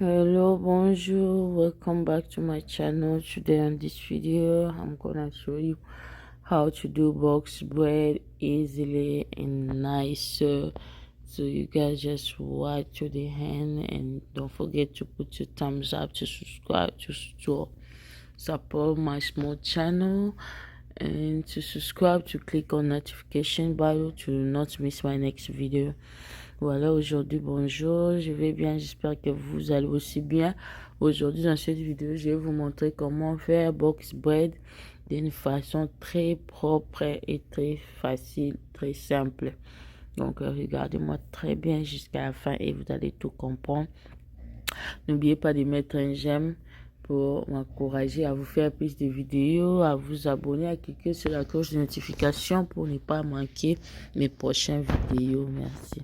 Hello, bonjour, welcome back to my channel. Today on this video I'm gonna show you how to do box braid easily and nice. So you guys just watch to the end and don't forget to put your thumbs up, to subscribe, to support my small channel, and to subscribe, to click on notification bell to not miss my next video. Voilà, aujourd'hui, bonjour, je vais bien, j'espère que vous allez aussi bien. Aujourd'hui, dans cette vidéo, je vais vous montrer comment faire box braid d'une façon très propre et très facile, très simple. Donc, regardez-moi très bien jusqu'à la fin et vous allez tout comprendre. N'oubliez pas de mettre un j'aime pour m'encourager à vous faire plus de vidéos, à vous abonner, à cliquer sur la cloche de notification pour ne pas manquer mes prochaines vidéos. Merci.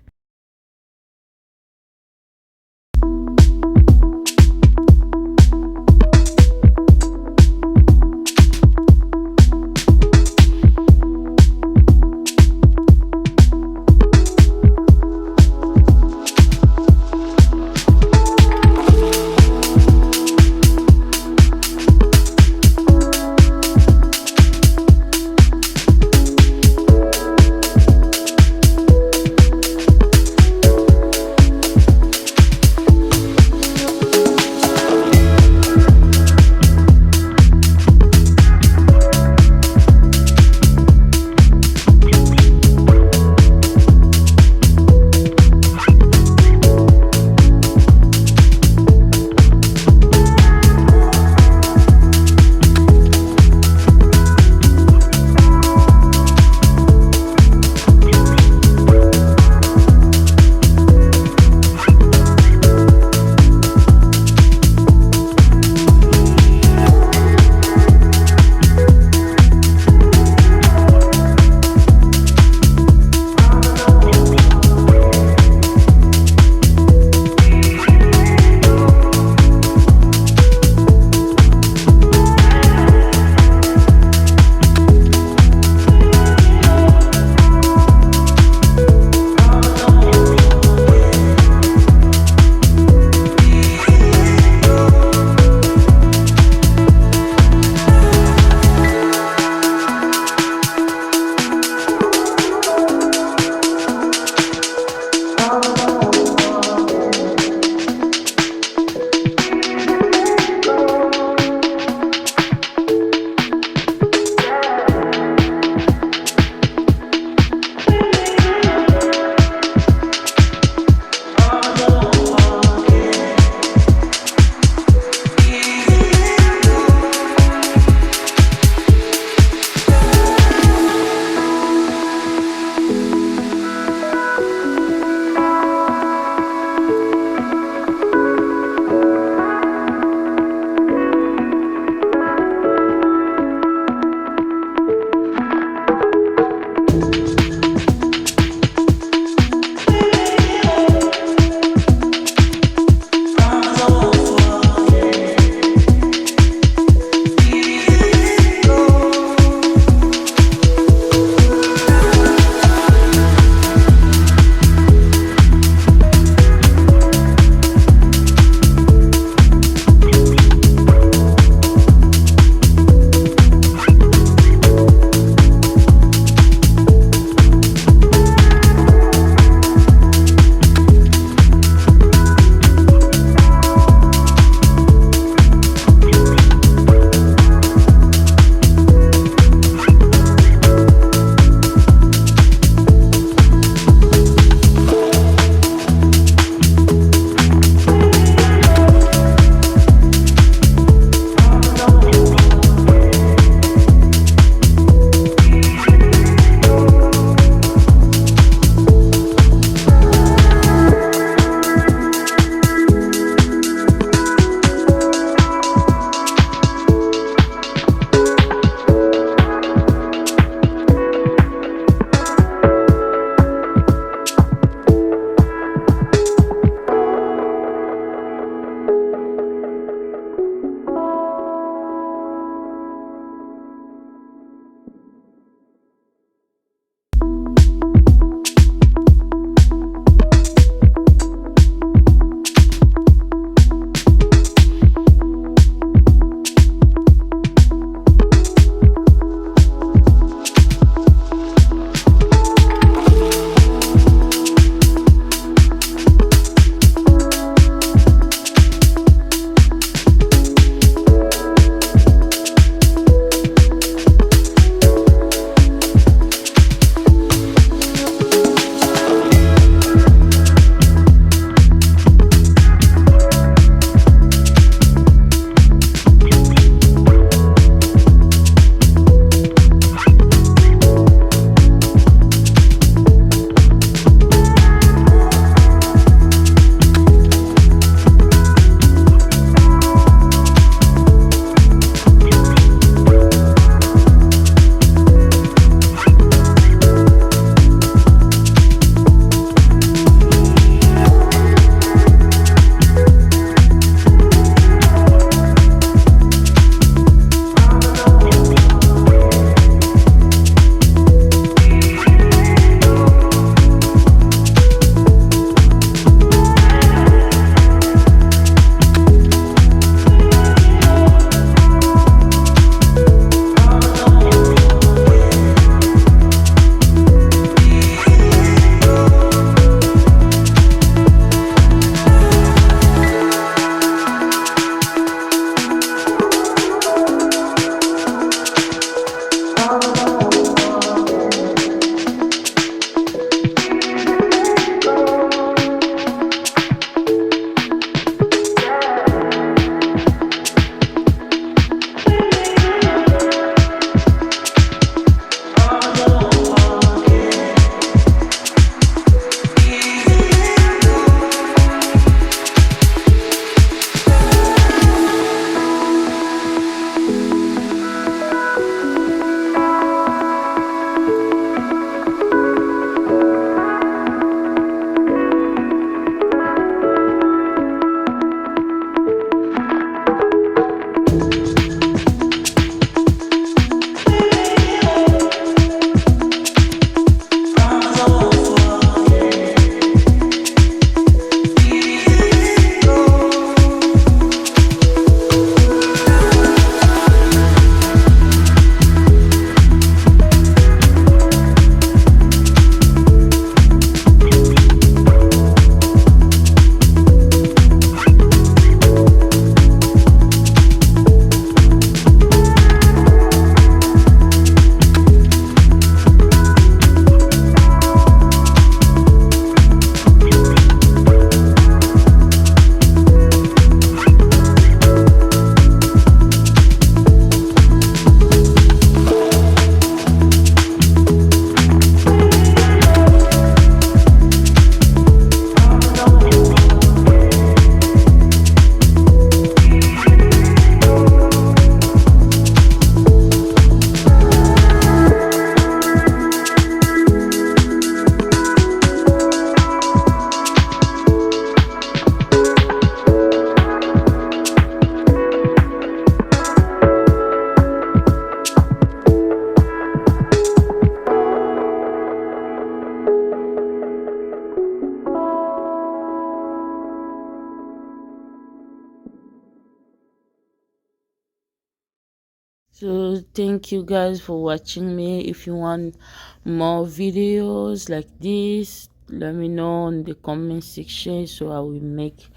So thank you guys for watching me. If you want more videos like this, let me know in the comment section, so I will make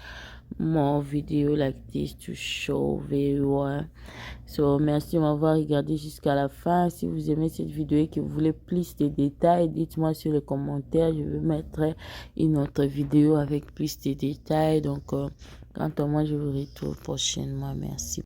more vidéos like this to show very well. So merci de m'avoir regardé jusqu'à la fin. Si vous aimez cette vidéo et que vous voulez plus de détails, dites-moi sur les commentaires. Je vais mettre une autre vidéo avec plus de détails. Donc quant à moi, je vous retrouve prochainement. Merci.